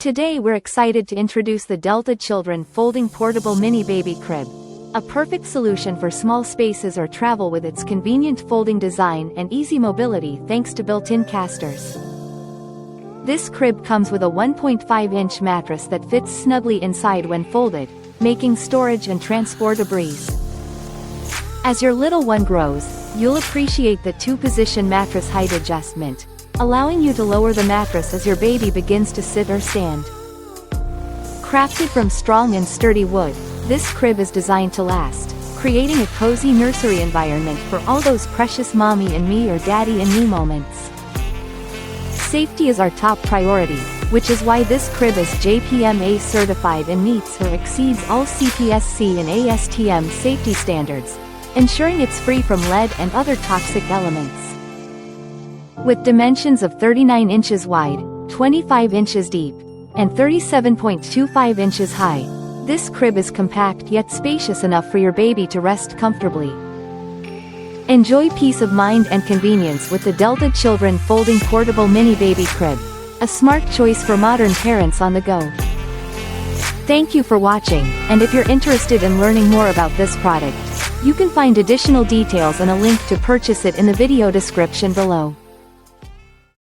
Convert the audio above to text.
Today we're excited to introduce the Delta Children Folding Portable Mini Baby Crib. A perfect solution for small spaces or travel with its convenient folding design and easy mobility thanks to built-in casters. This crib comes with a 1.5-inch mattress that fits snugly inside when folded, making storage and transport a breeze. As your little one grows, you'll appreciate the two-position mattress height adjustment, allowing you to lower the mattress as your baby begins to sit or stand. Crafted from strong and sturdy wood, this crib is designed to last, creating a cozy nursery environment for all those precious mommy and me or daddy and me moments. Safety is our top priority, which is why this crib is JPMA certified and meets or exceeds all CPSC and ASTM safety standards, ensuring it's free from lead and other toxic elements. With dimensions of 39 inches wide, 25 inches deep, and 37.25 inches high, this crib is compact yet spacious enough for your baby to rest comfortably. Enjoy peace of mind and convenience with the Delta Children Folding Portable Mini Baby Crib, a smart choice for modern parents on the go. Thank you for watching, and if you're interested in learning more about this product, you can find additional details and a link to purchase it in the video description below.